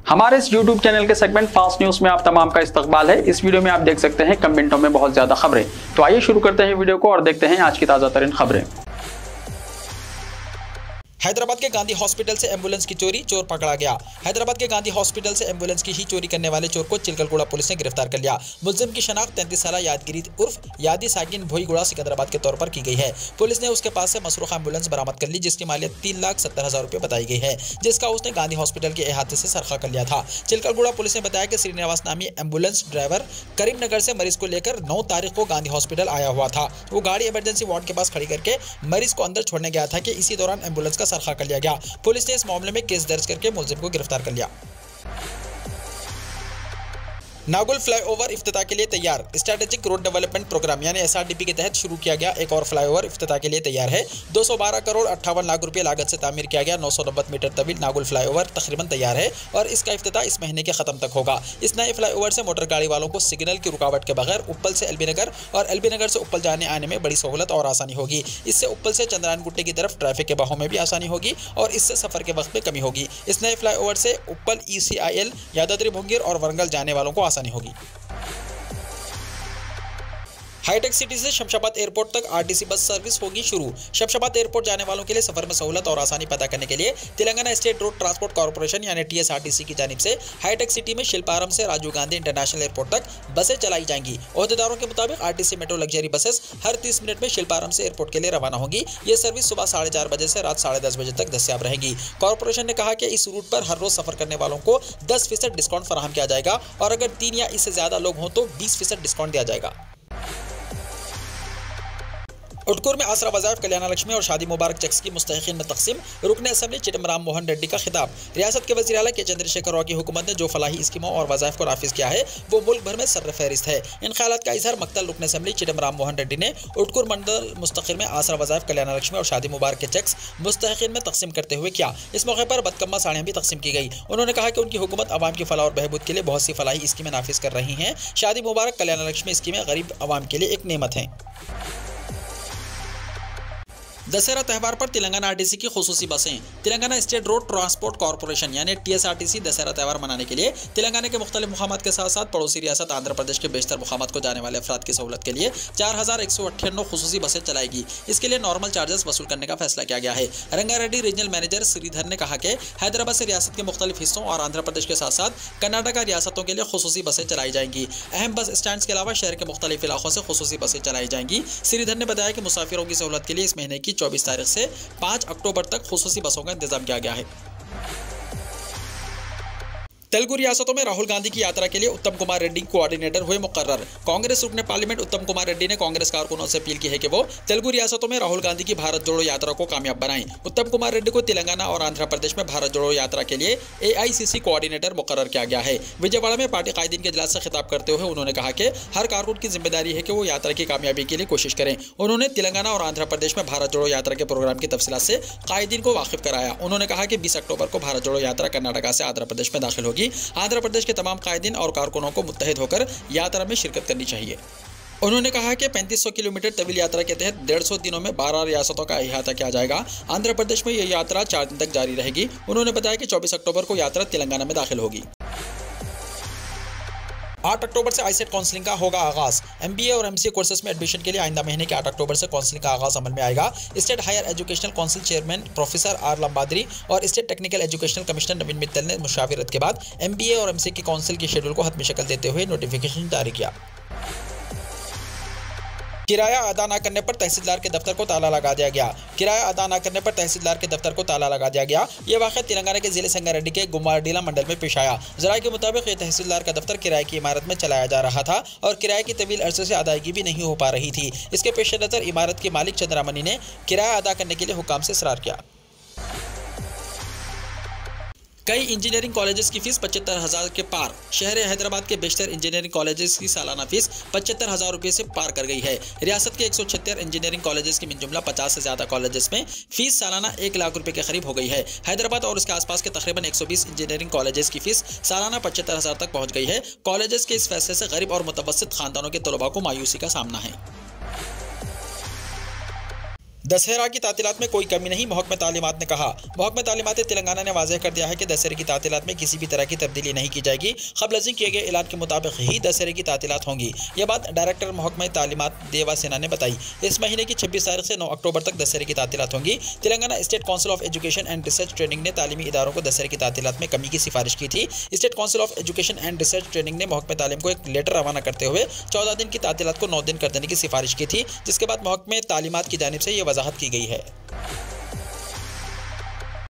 हमारे इस YouTube channel के सेगमेंट फास्ट न्यूज में आप तमाम का इस्तकबाल है। इस वीडियो में आप देख सकते हैं कम मिनटों में बहुत ज्यादा खबरें। तो आइए शुरू करते हैं वीडियो को और देखते हैं आज की ताजा तरीन खबरें। हैदराबाद के गांधी हॉस्पिटल से एम्बुलेंस की चोरी, चोर पकड़ा गया। हैदराबाद के गांधी हॉस्पिटल से एम्बुलेंस की ही चोरी करने वाले चोर को चिलकलगुड़ा पुलिस ने गिरफ्तार कर लिया। मुलजिम की शनाख्त 33 साला यादगिरी उर्फ यादी साकिन भोईगुड़ा सिकंदराबाद के तौर पर की गई है। पुलिस ने उसके पास से मसरूखा एम्बुलेंस बरामद कर ली, जिसकी मालियत 3,70,000 रुपये बताई गई है, जिसका उसने गांधी हॉस्पिटल के अहाते से सरखा कर लिया था। चिलकलगुड़ा पुलिस ने बताया कि श्रीनिवास नामी एम्बुलेंस ड्राइवर करीमनगर से मरीज को लेकर 9 तारीख को गांधी हॉस्पिटल आया हुआ था। वो गाड़ी इमरजेंसी वार्ड के पास खड़ी करके मरीज को अंदर छोड़ने गया था कि इसी दौरान एम्बुलेंस का सरखा कर लिया गया। पुलिस ने इस मामले में केस दर्ज करके मुलजिम को गिरफ्तार कर लिया। नागुल फ्लाईओवर इफ्तिताह के लिए तैयार। स्ट्रेटेजिक रोड डेवलपमेंट प्रोग्राम यानी SRDP के तहत शुरू किया गया एक और फ्लाईओवर इफ्तिताह के लिए तैयार है। 212 करोड़ 58 लाख रुपए लागत से तामीर किया गया 990 मीटर तवील नागुल फ्लाईओवर तकरीबन तैयार है और इसका इफ्तिताह इस महीने के खत्म तक होगा। इस नए फ्लाईओवर से मोटर गाड़ी वालों को सिग्नल की रुकावट के बगैर उप्पल से एलबी नगर और एलबी नगर से उप्पल जाने आने में बड़ी सहूलत और आसानी होगी। इससे उप्पल से चंद्रायन गुट्टे की तरफ ट्रैफिक के बहाव में भी आसानी होगी और इससे सफर के वक्त में कमी होगी। इस नए फ्लाईओवर से उप्पल ECIL यादाद्री भुंगीर और वरंगल जाने वालों को आसानी होगी। हाईटेक सिटी से शमशाबाद एयरपोर्ट तक RTC बस सर्विस होगी शुरू। शमशाबाद एयरपोर्ट जाने वालों के लिए सफर में सहूलत और आसानी पैदा करने के लिए Telangana state road transport corporation यानी TSRTC की जानिब से हाईटेक सिटी में शिल्पारम से राजीव गांधी इंटरनेशनल एयरपोर्ट तक बसें चलाई जाएंगी। ओहदेदारों के मुताबिक RTC मेट्रो लग्जरी बसेस हर 30 मिनट में शिल्पारम से एयरपोर्ट के लिए रवाना होगी। ये सर्विस सुबह 4:30 बजे से रात 10:30 बजे तक दस्तयाब रहेगी। कॉर्पोरेशन ने कहा कि इस रूट पर हर रोज सफर करने वालों को 10% डिस्काउंट फराहम किया जाएगा और अगर 3 या इससे ज्यादा लोग हों तो 20% डिस्काउंट दिया जाएगा। उटकूर में आसरा वज़ाइफ कल्याण लक्ष्मी और शादी मुबारक चेक्स की मुस्तहिकीन में तकसीम। रुकन असम्बली चिदम्बरम मोहन रेड्डी का खिताब। रियासत के वज़ीर आला के चंद्रशेखर राव की हुकूमत ने जो फलाही स्कीमों और वज़ाइफ को नाफिज किया है वो मुल्क भर में सर्रफहरिस्त है। इन ख्यालात का इजहार मक्तल रुकन असम्बली चिदम्बरम मोहन रेड्डी ने उटकूर मंडल मुस्तकिल में आसरा वज़ाइफ कल्याण लक्ष्मी और शादी मुबारक के चेक्स मुस्तहिकीन में तकसीम करते हुए किया। इस मौके पर बदकम्मा साड़ियाँ भी तकसीम की गई। उन्होंने कहा कि उनकी हुकूमत अवाम की फलाह और बहबूद के लिए बहुत सी फलाही स्कीमें नाफिज कर रही हैं। शादी मुबारक कल्याण लक्ष्मी स्कीमें गरीब अवाम के लिए एक नेमत हैं। दशहरा त्यौहार पर तेलंगाना RTC की खुसूसी बसें। Telangana state road transport corporation यानी TSRTC दशहरा त्यौहार मनाने के लिए तेलंगाना के मुख्तलिफ मुकामात के साथ साथ पड़ोसी रियासत आंध्र प्रदेश के बेशतर मुकामात को जाने वाले अफराद की सहूलत के लिए 4198 खुसूसी बसें चलाएगी। इसके लिए नॉर्मल चार्जेस वसूल करने का फैसला किया गया है। रंगारेड्डी रीजनल मैनेजर श्रीधर ने कहा कि हैदराबाद से रियासत के मुख्तलिफ हिस्सों और आंध्र प्रदेश के साथ साथ कर्नाटका रियासतों के लिए खुसूसी बसें चलाई जाएंगी। अहम बस स्टैंड के अलावा शहर के मुख्तलिफ इलाकों से खुसूसी बसें चलाई जाएंगी। श्रीधर ने बताया कि मुसाफिरों की सहूलत के लिए इस महीने की 24 तारीख से 5 अक्टूबर तक खुसूसी बसों का इंतजाम किया गया है। तेलुगु रियासतों में राहुल गांधी की यात्रा के लिए उत्तम कुमार रेड्डी कोऑर्डिनेटर हुए मुकर्रर। कांग्रेस रुकने पार्लियामेंट उत्तम कुमार रेड्डी ने कांग्रेस कारकुनों से अपील की है कि वो तेलुगु रियासतों में राहुल गांधी की भारत जोड़ो यात्रा को कामयाब बनाएं। उत्तम कुमार रेड्डी को तेलंगाना और आंध्र प्रदेश में भारत जोड़ो यात्रा के लिए AICC कोऑर्डिनेटर मुकर्रर किया गया है। विजयवाड़ा में पार्टी कायदीन के इजलास से खिताब करते हुए उन्होंने कहा कि हर कारकुन की जिम्मेदारी है कि वो यात्रा की कामयाबी के लिए कोशिश करें। उन्होंने तेलंगाना और आंध्र प्रदेश में भारत जोड़ो यात्रा के प्रोग्राम की तफसीलात से कायदीन को वाकिफ कराया। उन्होंने कहा कि 20 अक्टूबर को भारत जोड़ो यात्रा कर्नाटका से आंध्र प्रदेश में दाखिल होगी। आंध्र प्रदेश के तमाम कायदीन और कारकुनों को मुत्तहिद होकर यात्रा में शिरकत करनी चाहिए। उन्होंने कहा कि 3500 किलोमीटर तवील यात्रा के तहत 150 दिनों में 12 रियासतों का अहाता किया जाएगा। आंध्र प्रदेश में यह यात्रा 4 दिन तक जारी रहेगी। उन्होंने बताया कि 24 अक्टूबर को यात्रा तेलंगाना में दाखिल होगी। 8 अक्टूबर से ISET काउंसलिंग का होगा आगाज। MBA और MCA कोर्सेज में एडमिशन के लिए आइंदा महीने के 8 अक्टूबर से काउंसलिंग का आगाज अमल में आएगा। State higher educational council chairman professor R Lambadri और state technical educational commissioner Naveen Mittal ने मुशावरत के बाद MBA और MCA की काउंसिल के शेड्यूल को हतमी शक्ल देते हुए नोटिफिकेशन जारी किया। किराया अदा न करने पर तहसीलदार के दफ्तर को ताला लगा दिया गया। किराया अदा न करने पर तहसीलदार के दफ्तर को ताला लगा दिया गया। ये वाक़या तेलंगाना के जिले संगारेड्डी के गुम्माडीला मंडल में पेश आया। ज़राए के मुताबिक ये तहसीलदार का दफ्तर किराए की इमारत में चलाया जा रहा था और किराए की तवील अरसे से अदायगी भी नहीं हो पा रही थी। इसके पेश नज़र इमारत के मालिक चंद्रामणि ने किराया अदा करने के लिए हुक्काम से इसरार किया। कई इंजीनियरिंग कॉलेजेस की फीस 75,000 के पार। शहर हैदराबाद के बेशतर इंजीनियरिंग कॉलेजेस की सालाना फीस 75,000 रुपये से पार कर गई है। रियासत के 176 इंजीनियरिंग कॉलेजेस की मिन जुमला 50 से ज़्यादा कॉलेजेस में फीस सालाना 1 लाख रुपये के करीब हो गई है। हैदराबाद और उसके आसपास के तकरीबन 120 इंजीनियरिंग कॉलेजेस की फीस सालाना 75,000 तक पहुँच गई है। कॉलेजेस के इस फैसले से गरीब और मुतवस्सित खानदानों के तलबा को मायूसी का सामना है। दशहरा की तातीलात में कोई कमी नहीं, महकमे तालीमात ने कहा। महकमे तालीमात तेलंगाना ने वाज़ेह कर दिया है कि दशहरे की तातीलात में किसी भी तरह की तब्दीली नहीं की जाएगी। क़ब्ल किए गए ऐलान के मुताबिक ही दशहरे की तातीलात होंगी। यह बात डायरेक्टर महकमे तालीमात देवा सेना ने बताई। इस महीने की 26 तारीख से 9 अक्टूबर तक दशहरे की तातीलात होंगी। Telangana state council of education and research training ने तालीमी इदारों को दशहरे की तातीलात में कमी की सिफारिश की थी। State council of education and research training ने महकमे तालीम को एक लेटर रवाना करते हुए 14 दिन की तातीलात को 9 दिन कर देने की सिफारिश की थी, जिसके बाद महकमे तालीमात की जानिब से यह वजाहत की गई है।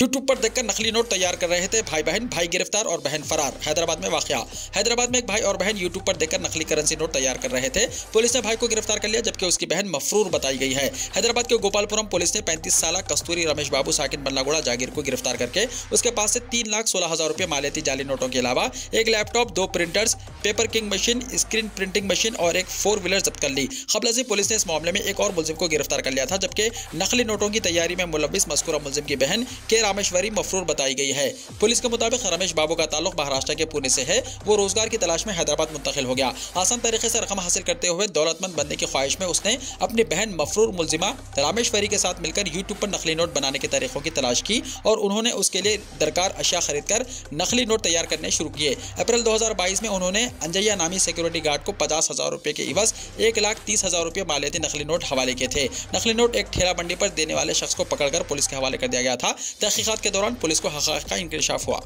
यूट्यूब पर देखकर नकली नोट तैयार कर रहे थे भाई बहन, भाई गिरफ्तार और बहन फरार। हैदराबाद में वाकया। हैदराबाद में एक भाई और बहन यूट्यूब पर देखकर नकली करेंसी नोट तैयार कर रहे थे। पुलिस ने भाई को गिरफ्तार कर लिया, जबकि उसकी बहन मफरूर बताई गई है। हैदराबाद के गोपालपुरम पुलिस ने 35 साल कस्तूरी रमेश बाबू साकिन बल्लागुड़ा जागीर को गिरफ्तार करके उसके पास से 3,16,000 रुपये मालियती जाली नोटों के अलावा एक laptop, 2 printers, paper king machine, screen printing machine और एक 4 व्हीलर जब्त कर ली। क़ब्ल पुलिस ने इस मामले में एक और मुलजिम को गिरफ्तार कर लिया था, जबकि नकली नोटों की तैयारी में मुलविस मज़कूरा मुलजिम की बहन के रामेश्वरी मफरूर बताई गई है। पुलिस के मुताबिक रमेश बाबू का ताल्लुक महाराष्ट्र के पुणे से है। वो रोजगार की तलाश में हैदराबाद मुंतकिल हो गया। आसान तरीके से रकम हासिल करते हुए दौलतमंद बनने की ख्वाहिश में उसने अपनी बहन मफरूर मुलजिमा रामेश्वरी के साथ मिलकर यूट्यूब पर नकली नोट बनाने के तरीकों की तलाश की और उन्होंने उसके लिए दरकार अशिया खरीदकर नकली नोट तैयार करने शुरू किए। अप्रैल 2022 में उन्होंने अंजैया नामी सिक्योरिटी गार्ड को 50,000 रुपये के इवज 1,30,000 रुपये मालियती नकली नोट हवाले किए थे। नकली नोट एक ठेला बंडी पर देने वाले शख्स को पकड़कर पुलिस के हवाले कर दिया गया था। तहकीकात के दौरान पुलिस को हक़ाइक़ का इंकशाफ हुआ।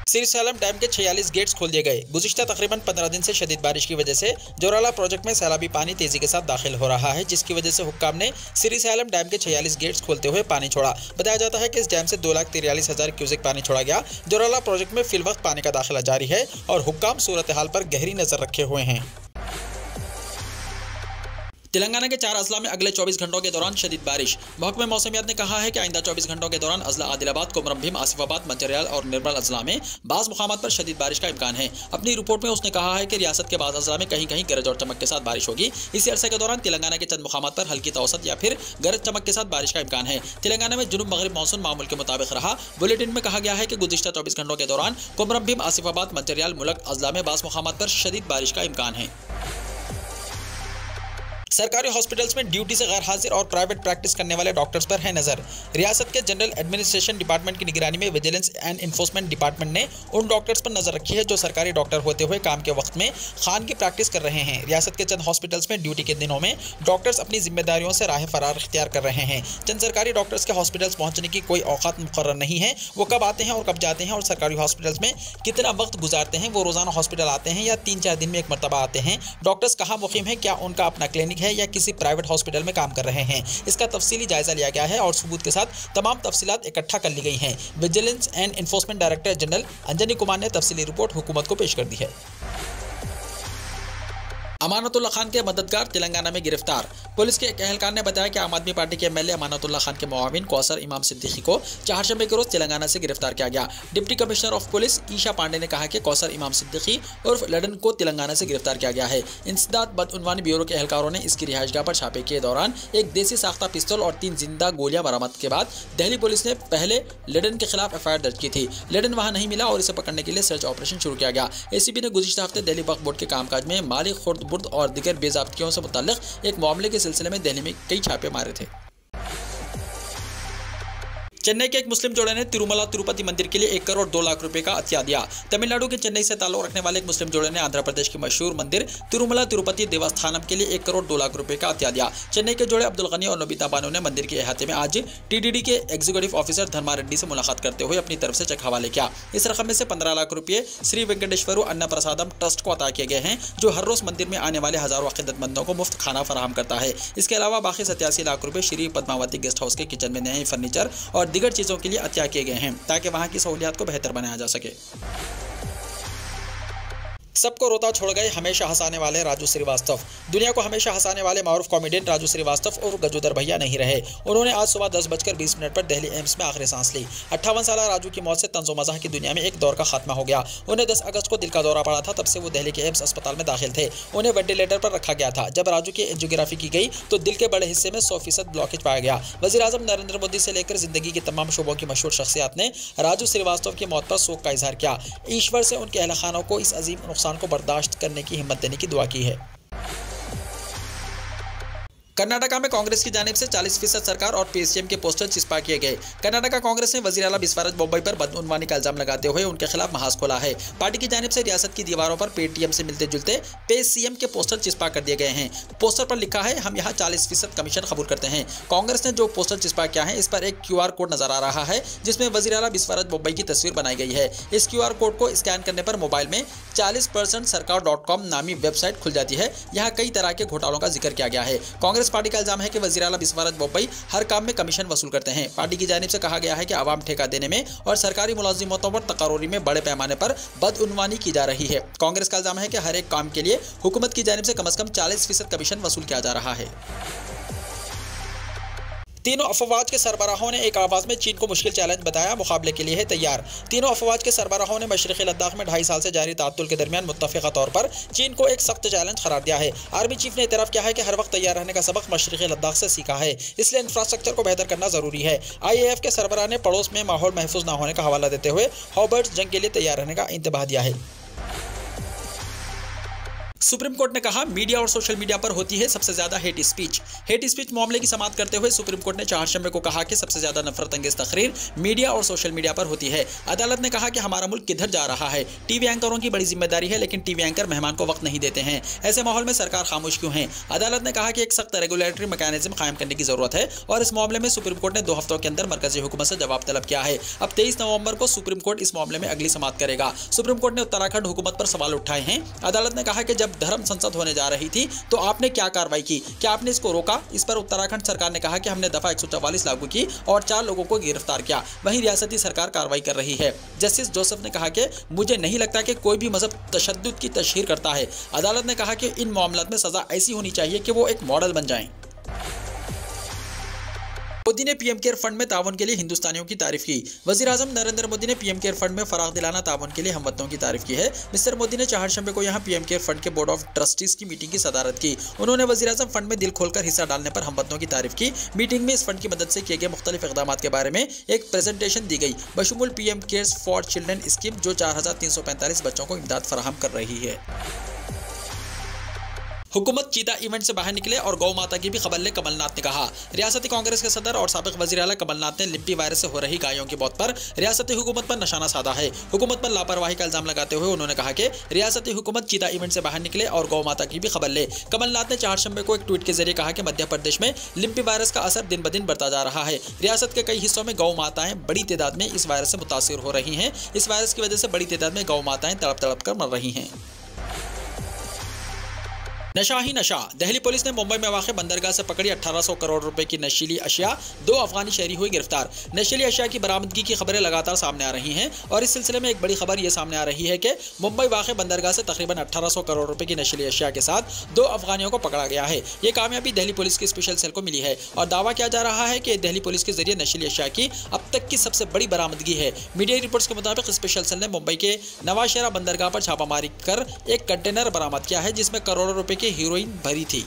श्रीशैलम डैम के 46 गेट्स खोल दिए गए। गुज़िश्ता तकरीबन 15 दिन से शदीद बारिश की वजह से जोराला प्रोजेक्ट में सैलाबी पानी तेजी के साथ दाखिल हो रहा है, जिसकी वजह से हुक्काम ने श्रीशैलम डैम के 46 गेट्स खोलते हुए पानी छोड़ा। बताया जाता है कि इस डैम से 2,43,000 क्यूसेक पानी छोड़ा गया। जोराला प्रोजेक्ट में फिलवक्त पानी का दाखिला जारी है और हुक्काम सूरत हाल पर गहरी नजर रखे हुए हैं। तेलंगाना के 4 अजला में अगले 24 घंटों के दौरान शदीद बारिश। महकमे मौसमियात ने कहा है कि आइंदा 24 घंटों के दौरान अजला आदिलाबाद, कोमरमभीम, आसिफाबाद, मंचिर्याल और निर्मल अजला में बाज़ मुकामात पर शदीद बारिश का इम्कान है। अपनी रिपोर्ट में उसने कहा है कि रियासत के बाज़ अजला में कहीं कहीं गरज और चमक के साथ बारिश होगी। इसी अरसे के दौरान तेलंगाना के चंद मुकामात पर हल्की तवसत या फिर गरज चमक के साथ बारिश का इम्कान है। तेलंगाना में जुनूब मगरिब मानसून मामूल के मुताबिक रहा। बुलेटिन में कहा गया है कि गुज़िश्ता 24 घंटों के दौरान कोमरमभीम, आसिफाबाद, मंचिर्याल, मुलक अजला में बाज़ मुकामात पर शदीद बारिश का इम्कान है। सरकारी हॉस्पिटल्स में ड्यूटी से गैर हाजिर और प्राइवेट प्रैक्टिस करने वाले डॉक्टर्स पर है नजर। रियासत के जनरल एडमिनिस्ट्रेशन डिपार्टमेंट की निगरानी में विजिलेंस एंड इन्फोर्समेंट डिपार्टमेंट ने उन डॉक्टर्स पर नजर रखी है जो सरकारी डॉक्टर होते हुए काम के वक्त में खान की प्रैक्टिस कर रहे हैं। रियासत के चंद हॉस्पिटल्स में ड्यूटी के दिनों में डॉक्टर्स अपनी जिम्मेदारियों से राह फरार इख्तियार कर रहे हैं। चंद सरकारी डॉक्टर्स के हॉस्पिटल्स पहुंचने की कोई औकात मुकर्रर नहीं है। वो कब आते हैं और कब जाते हैं और सरकारी हॉस्पिटल्स में कितना वक्त गुजारते हैं। वो रोजाना हॉस्पिटल आते हैं या 3-4 दिन में एक मरतबा आते हैं। डॉक्टर्स कहाँ मुकीम है, क्या उनका अपना क्लिनिक है या किसी प्राइवेट हॉस्पिटल में काम कर रहे हैं, इसका तफसीली जायजा लिया गया है और सबूत के साथ तमाम तफसीलात इकट्ठा कर ली गई हैं। Vigilance and enforcement director general Anjani Kumar ने तफसीली रिपोर्ट हुकूमत को पेश कर दी है। अमानतुल्लाह खान के मददगार तेलंगाना में गिरफ्तार। पुलिस के एक एहलकार ने बताया कि आम आदमी पार्टी के एमएलए अमानतुल्लाह खान के मुआविन कौसर इमाम सिद्दीकी को चारशंबे के रोज तेलंगाना से गिरफ्तार किया गया। Deputy commissioner of police Isha Pandey ने कहा कि कौसर इमाम सिद्दीकी उर्फ लडन को तेलंगाना से गिरफ्तार किया गया है। इंसदाद बदउनवानी ब्यूरो के एहलकारों ने इसकी रिहाइशगाह पर छापे के दौरान एक देसी साख्ता पिस्तौल और 3 जिंदा गोलियां बरामद के बाद दिल्ली पुलिस ने पहले लडन के खिलाफ एफआईआर दर्ज की थी। लडन वहां नहीं मिला और इसे पकड़ने के लिए सर्च ऑपरेशन शुरू किया गया। एसीबी ने गुज़िश्ता हफ्ते दिल्ली वक्फ बोर्ड के कामकाज में माली खुर्द बुर्द और दिगर बेज़ाब्तियों से मुताल्लिक एक मामले के सिलसिले में दिल्ली में कई छापे मारे थे। चेन्नई के एक मुस्लिम जोड़े ने तिरुमला तिरुपति मंदिर के लिए 1 करोड़ 2 लाख रुपए का अतिया दिया। तमिलनाडु के चेन्नई से ताल्लुक रखने वाले एक मुस्लिम जोड़े ने आंध्र प्रदेश के मशहूर मंदिर तिरुमला तिरुपति देवस्थानम के लिए 1 करोड़ 2 लाख रुपए का अतिया दिया। चेन्नई के जोड़े अब्दुल गनी और नबीता बानो ने मंदिर के अहाते में आज टीडीडी के एग्जीक्यूटिव ऑफिसर धर्मा रेड्डी से मुलाकात करते हुए अपनी तरफ से चेक हवाले किया। इस रकम में से 15 लाख रुपये श्री वेंकटेश्वर अन्न प्रसादम ट्रस्ट को अता किए गए हैं, जो हर रोज मंदिर में आने वाले हजारों अकीदतमंदों को मुफ्त खाना फराहम करता है। इसके अलावा बाकी 87 लाख रुपये श्री पद्मावती गेस्ट हाउस के किचन में नए फर्नीचर और दिगर चीजों के लिए किए गए हैं ताकि वहां की सहूलियात को बेहतर बनाया जा सके। सबको रोता छोड़ गए हमेशा हंसाने वाले राजू श्रीवास्तव। दुनिया को हमेशा हंसाने वाले मारूफ कॉमेडियन राजू श्रीवास्तव और गजूदर भैया नहीं रहे। उन्होंने आज सुबह 10:20 पर दिल्ली एम्स में आखिरी सांस ली। 58 साल राजू की मौत से तंज़ो मज़ाह की दुनिया में एक दौर का खात्मा हो गया। उन्हें 10 अगस्त को दिल का दौरा पड़ा था, तब से वो दिल्ली के एम्स अस्पताल में दाखिल थे। उन्हें वेंटिलेटर पर रखा गया था। जब राजू की एंजियोग्राफी की गई तो दिल के बड़े हिस्से में 100% ब्लॉकेज पाया गया। वज़ीर-ए-आज़म नरेंद्र मोदी से लेकर जिंदगी के तमाम शोबों की मशहूर शख्सियत ने राजू श्रीवास्तव की मौत पर शोक का इजहार किया। ईश्वर से उनके अहल खानों को इस अजीम नुकसान को बर्दाश्त करने की हिम्मत देने की दुआ की है। कर्नाटका में कांग्रेस की जानिब से 40% सरकार और पीसीएम के पोस्टर चिपका किए गए। कर्नाटका कांग्रेस ने वजीर आला बिस्वाराज बोम्मई पर बदउनवानी का इल्जाम लगाते हुए उनके खिलाफ महाज खोला है। पार्टी की जानिब से रियासत की दीवारों पर पेटीएम से मिलते जुलते पीसीएम के पोस्टर चिपका कर दिए गए हैं। पोस्टर पर लिखा है, हम यहाँ 40% कमीशन कबूल करते हैं। कांग्रेस ने जो पोस्टर चिपका किया है, इस पर एक QR कोड नजर आ रहा है जिसमें वजीर आला बिस्वाराज बोम्मई की तस्वीर बनाई गई है। इस QR कोड को स्कैन करने पर मोबाइल में 40% सरकार.com नामी वेबसाइट खुल जाती है। यहाँ कई तरह के घोटालों का जिक्र किया गया है। कांग्रेस पार्टी का इल्जाम है कि वजीर आला बिस्वाराज बोम्मई हर काम में कमीशन वसूल करते हैं। पार्टी की जानिब से कहा गया है कि आवाम ठेका देने में और सरकारी मुलाजिमतों पर तकर्रोरी में बड़े पैमाने पर बदउनवानी की जा रही है। कांग्रेस का इल्जाम है कि हर एक काम के लिए हुकूमत की जानिब से कम 40% कमीशन वसूल किया जा रहा है। तीनों अफवाज के सरबराहों ने एक आवाज में चीन को मुश्किल चैलेंज बताया, मुकाबले के लिए है तैयार। तीनों अफवाज के सरबराहों ने मशरक़ी लद्दाख में 2.5 साल से जारी ताअत्तुल के दरमियान मुत्तफ़िक़ा तौर पर चीन को एक सख्त चैलेंज करार दिया है। आर्मी चीफ ने इतराफ़ किया है कि हर वक्त तैयार रहने का सबक मशरक़ी लद्दाख से सीखा है, इसलिए इंफ्रास्ट्रक्चर को बेहतर करना जरूरी है। IAF के सरबराह ने पड़ोस में माहौल महफूज न होने का हवाला देते हुए हॉबर्ट्स जंग के लिए तैयार रहने का इंतबाह दिया है। सुप्रीम कोर्ट ने कहा, मीडिया और सोशल मीडिया पर होती है सबसे ज्यादा हेट स्पीच। हेट स्पीच मामले की समाअत करते हुए सुप्रीम कोर्ट ने चारशंबे को कहा कि सबसे ज्यादा नफरत अंगेज तकरीर मीडिया और सोशल मीडिया पर होती है। अदालत ने कहा कि हमारा मुल्क किधर जा रहा है। टीवी एंकरों की बड़ी जिम्मेदारी है, लेकिन टीवी एंकर मेहमान को वक्त नहीं देते हैं। ऐसे माहौल में सरकार खामोश क्यों है। अदालत ने कहा कि एक सख्त रेगुलेटरी मैकेनिज्म कायम करने की जरूरत है और इस मामले में सुप्रीम कोर्ट ने 2 हफ्तों के अंदर मरकजी हुकूमत से जवाब तलब किया है। अब 23 नवंबर को सुप्रीम कोर्ट इस मामले में अगली समाअत करेगा। सुप्रीम कोर्ट ने उत्तराखंड हुकूमत पर सवाल उठाए हैं। अदालत ने कहा कि जब धर्म संसद होने जा रही थी तो आपने क्या कार्रवाई की, क्या आपने इसको रोका। इस पर उत्तराखंड सरकार ने कहा कि हमने दफा 144 लागू की और 4 लोगों को गिरफ्तार किया। वहीं रियासती सरकार कार्रवाई कर रही है। जस्टिस जोसेफ ने कहा कि मुझे नहीं लगता कि कोई भी मजहब तशद्दुद की तशहीर करता है। अदालत ने कहा कि इन मामलों में सजा ऐसी होनी चाहिए कि वो एक मॉडल बन जाएं। मोदी ने पीएम केयर फंड में ताउन के लिए हिंदुस्तानियों की तारीफ की। वजीर आजम नरेंद्र मोदी ने पीएम केयर फंड में फराग दिलाना ताउन के लिए हमवतनों की तारीफ की है। मिस्टर मोदी ने चारशंबे को यहां पीएम केयर फंड के बोर्ड ऑफ ट्रस्टीज की मीटिंग की सदारत की। उन्होंने वजीर आजम फंड में दिल खोलकर हिस्सा डालने पर हमवतनों की तारीफ की। मीटिंग में इस फंड की मदद से किए गए मुख्तलिफ इक़दाम के बारे में एक प्रेजेंटेशन दी गई, बशमूल PM CARES for children scheme जो 4345 बच्चों को इमदाद फराहम कर रही है। हुकूमत चीता इवेंट से बाहर निकले और गौ माता की भी खबर ले कमलनाथ ने कहा। रियासती कांग्रेस के सदर और साबिक वजीर आला कमलनाथ ने लिम्पी वायरस से हो रही गायों की मौत पर रियासती हुकूमत पर निशाना साधा है। हुकूमत पर लापरवाही का इल्जाम लगाते हुए उन्होंने कहा कि रियासती हुकूमत चीता इवेंट से बाहर निकले और गौ माता की भी खबर ले। कमलनाथ ने चारशंबे को एक ट्वीट के जरिए कहा कि मध्य प्रदेश में लिम्पी वायरस का असर दिन ब दिन बढ़ता जा रहा है। रियासत के कई हिस्सों में गौ माताएं बड़ी तादाद में इस वायरस से मुतासिर हो रही हैं। इस वायरस की वजह से बड़ी तादाद में गौ माताएं तड़प तड़प कर मर रही हैं। नशा ही नशा। दिल्ली पुलिस ने मुंबई में वाक़ बंदरगाह से पकड़ी 1800 करोड़ रुपए की नशीली अशिया। 2 अफगानी शहरी हुए गिरफ्तार। नशीली अशिया की बरामदगी की खबरें लगातार सामने आ रही हैं और इस सिलसिले में एक बड़ी खबर यह सामने आ रही है कि मुंबई वाक़ बंदरगाह से तकरीबन 1800 करोड़ रुपए की नशीली अशिया के साथ 2 अफगानियों को पकड़ा गया है। ये कामयाबी दिल्ली पुलिस की स्पेशल सेल को मिली है और दावा किया जा रहा है कि दिल्ली पुलिस के जरिए नशीली अशिया की अब तक की सबसे बड़ी बरामदगी है। मीडिया रिपोर्ट्स के मुताबिक स्पेशल सेल ने मुंबई के नवाशहरा बंदरगाह पर छापामारी कर एक कंटेनर बरामद किया है जिसमें करोड़ों रुपए की हीरोइन भरी थी।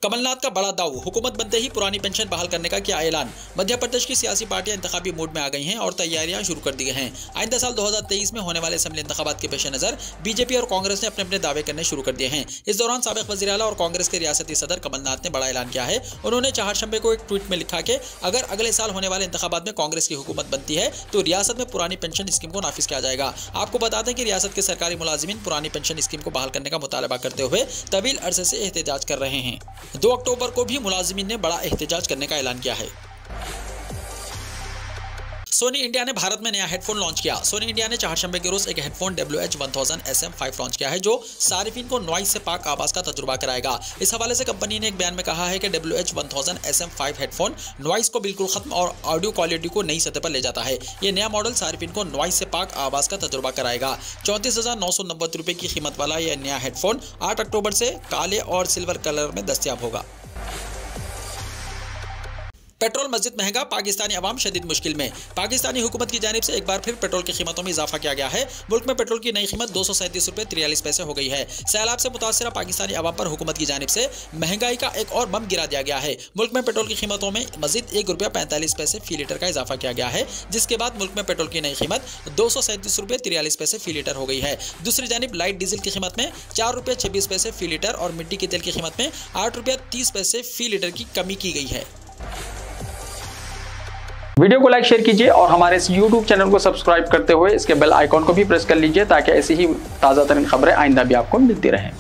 कमलनाथ का बड़ा दाव। हुकूमत बनते ही पुरानी पेंशन बहाल करने का किया ऐलान। मध्य प्रदेश की सियासी पार्टियां इंतखाबी मूड में आ गई हैं और तैयारियां शुरू कर दी गई हैं। आइंदा साल 2023 में होने वाले असेंबली इंतखाबात के पेश नज़र बीजेपी और कांग्रेस ने अपने अपने दावे करने शुरू कर दिए हैं। इस दौरान साबिक वज़ीर आला और कांग्रेस के रियासती सदर कमलनाथ ने बड़ा ऐलान किया है। उन्होंने चारशंबे को एक ट्वीट में लिखा कि अगर अगले साल होने वाले इंतखाबात में कांग्रेस की हुकूमत बनती है तो रियासत में पुरानी पेंशन स्कीम को नाफिज किया जाएगा। आपको बता दें कि रियासत के सरकारी मुलाजिमीन पुरानी पेंशन स्कीम को बहाल करने का मुतालबा करते हुए तवील अरसे से एहतजाज कर रहे हैं। 2 अक्टूबर को भी मुलाजिमीन ने बड़ा एहतजाज करने का ऐलान किया है। सोनी इंडिया ने भारत में नया हेडफोन लॉन्च किया। सोनी इंडिया ने चारशंबे के रोज एक हेडफोन WH-1000 SM5 लॉन्च किया है जो सारिफिन को नॉइस से पाक आवाज का तजुर्बा कराएगा। इस हवाले से कंपनी ने एक बयान में कहा है कि WH-1000 SM5 हेडफोन नॉइस को बिल्कुल खत्म और ऑडियो क्वालिटी को नई सतह पर ले जाता है। ये नया मॉडल सारिफिन को नॉइस से पाक आवाज का तजुर्बा कराएगा। 34,990 रुपए की कीमत वाला यह नया हेडफोन 8 अक्टूबर से काले और सिल्वर कलर में दस्तयाब होगा। पेट्रोल मस्जिद महंगा, पाकिस्तानी अवाम शदीद मुश्किल में। पाकिस्तानी हुकूमत की जानिब से एक बार फिर पेट्रोल की कीमतों में इजाफा किया गया है। मुल्क में पेट्रोल की नई कीमत 237 रुपये 43 पैसे हो गई है। सैलाब से मुतासरा पाकिस्तानी अवाम पर हुकूमत की जानिब से महंगाई का एक और बम गिरा दिया गया है। मुल्क में पेट्रोल की कीमतों में मजीद 1 रुपया 45 पैसे फी लीटर का इजाफा किया गया है, जिसके बाद मुल्क में पेट्रोल की नई कीमत 237 रुपये 43 पैसे फी लीटर हो गई है। दूसरी जानिब लाइट डीजल की कीमत में 4 रुपये 26 पैसे फी लीटर और मिट्टी के तेल की कीमत में 8 रुपया 30 पैसे फी लीटर की कमी की गई है। वीडियो को लाइक शेयर कीजिए और हमारे इस YouTube चैनल को सब्सक्राइब करते हुए इसके बेल आइकॉन को भी प्रेस कर लीजिए ताकि ऐसी ही ताज़ा तरीन खबरें आइंदा भी आपको मिलती रहें।